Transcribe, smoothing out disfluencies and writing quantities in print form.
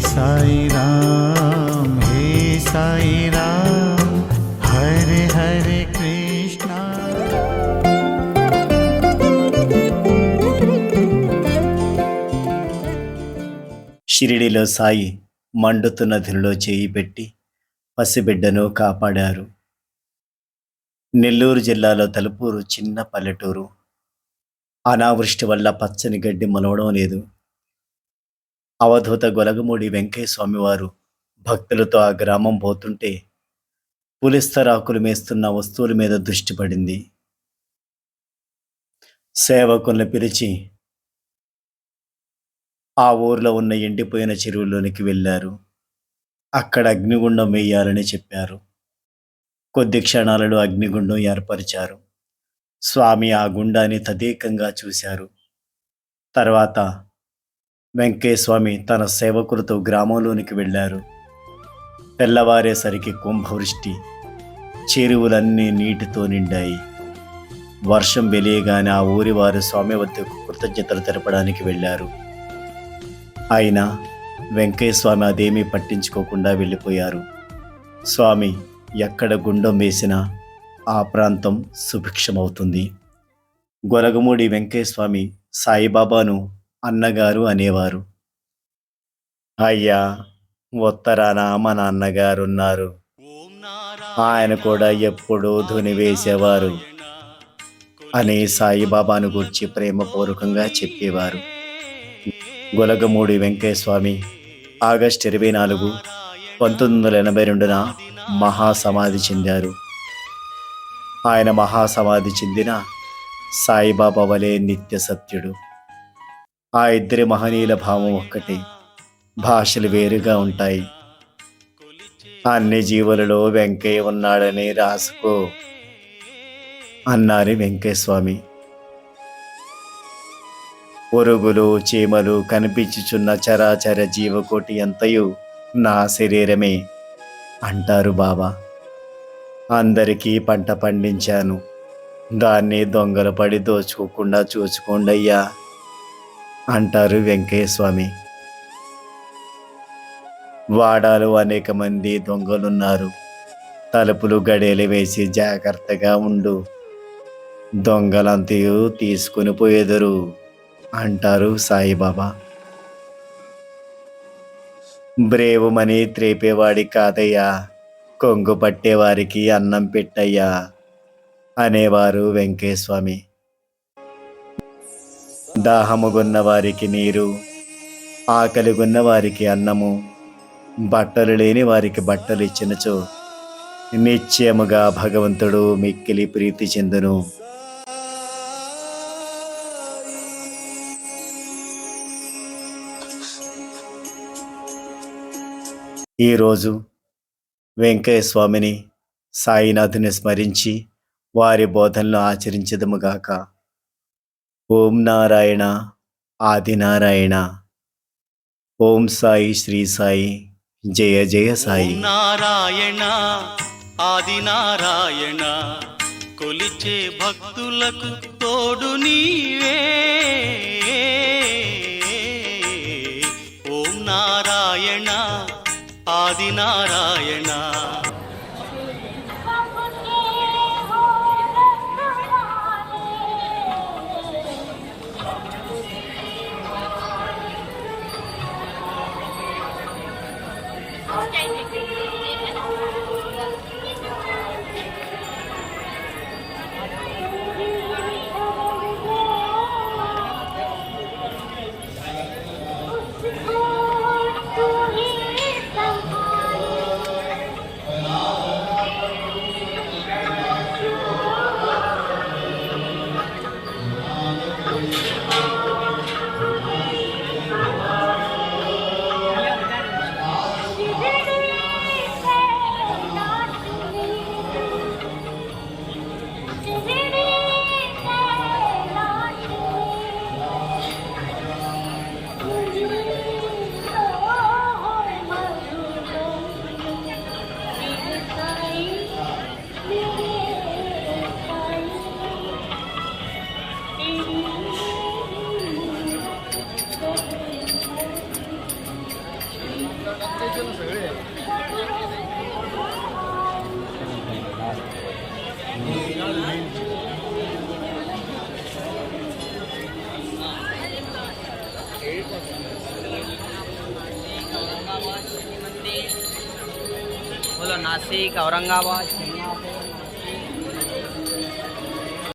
సాయి రామ్ హే సాయి రామ్ హరే హరే కృష్ణ. షిరిడిలో సాయి మండుతున్న ధిలో చేయి పెట్టి పసిబిడ్డను కాపాడారు. నెల్లూరు జిల్లాలో తలుపూరు చిన్న పల్లెటూరు. అనావృష్టి వల్ల పచ్చని గడ్డి మొలవడం లేదు. అవధూత గొలగమూడి వెంకయ్య స్వామివారు భక్తులతో ఆ గ్రామం పోతుంటే పులిస్తరాకులు మేస్తున్న వస్తువుల మీద దృష్టి పడింది. సేవకుల్ని పిలిచి ఆ ఊర్లో ఉన్న ఎండిపోయిన చెరువులోనికి వెళ్ళారు. అక్కడ అగ్నిగుండం వేయాలని చెప్పారు. కొద్ది క్షణాలలో అగ్నిగుండం ఏర్పరిచారు. స్వామి ఆ గుండాన్ని తదేకంగా చూశారు. తర్వాత వెంకయ్య స్వామి తన సేవకులతో గ్రామంలోనికి వెళ్ళారు. తెల్లవారేసరికి కుంభవృష్టి, చెరువులన్నీ నీటితో నిండాయి. వర్షం వెలియగానే ఆ ఊరి వారు స్వామి వద్దకు కృతజ్ఞతలు తెలపడానికి వెళ్ళారు. అయినా వెంకయ్య స్వామి అదేమీ పట్టించుకోకుండా వెళ్ళిపోయారు. స్వామి ఎక్కడ గుండం వేసినా ఆ ప్రాంతం సుభిక్షమవుతుంది. గొలగమూడి వెంకయ్య స్వామి సాయిబాబాను అన్నగారు అనేవారు. అయ్యా, ఉత్తరాన మా నాన్నగారున్నారు, ఆయన కూడా ఎప్పుడూ ధుని వేసేవారు అని సాయిబాబాను గురించి ప్రేమపూర్వకంగా చెప్పేవారు. గొలగమూడి వెంకయ్య స్వామి ఆగస్టు 24, 1982న మహాసమాధి చెందారు. ఆయన మహాసమాధి చెందిన సాయిబాబా వలె నిత్య సత్యుడు. ఆ ఇద్దరి మహనీయుల భావం ఒక్కటే, భాషలు వేరుగా ఉంటాయి. అన్ని జీవులలో వెంకయ్య ఉన్నాడని రాసుకో అన్నారు వెంకయ్య స్వామి. పురుగులు, చీమలు, కనిపించుచున్న చరాచర జీవకోటి అంతయు నా శరీరమే అంటారు బాబా. అందరికీ పంట పండించాను, దాన్ని దొంగలు పడి దోచుకోకుండా చూసుకోండి అయ్యా అంటారు వెంకయ్య స్వామి. వాడాలో అనేక మంది దొంగలున్నారు, తలుపులు గడియలు వేసి జాగ్రత్తగా ఉండు, దొంగలంతయు తీసుకుని పోయేదరు అంటారు సాయిబాబా. బ్రేవుమని త్రేపేవాడి కాదయ్యా, కొంగు పట్టేవారికి అన్నం పెట్టయ్యా అనేవారు వెంకయ్య స్వామి. దాహముగొన్న వారికి నీరు, ఆకలిగొన్న వారికి అన్నము, బట్టలు లేని వారికి బట్టలు ఇచ్చినచో నిశ్చయముగా భగవంతుడు మిక్కిలి ప్రీతి చెందును. ఈరోజు వెంకయ్య స్వామిని, సాయినాథుని స్మరించి వారి బోధనలు ఆచరించదముగాక. ఓం నారాయణ ఆదినారాయణ. ఓం సాయి శ్రీ సాయి. జయ జయ సాయి. నారాయణ ఆదినారాయణ, కొలిచే భక్తులకు తోడు నీవే. ఓం నారాయణ ఆదినారాయణ. बोलो नासिक औरंगाबाद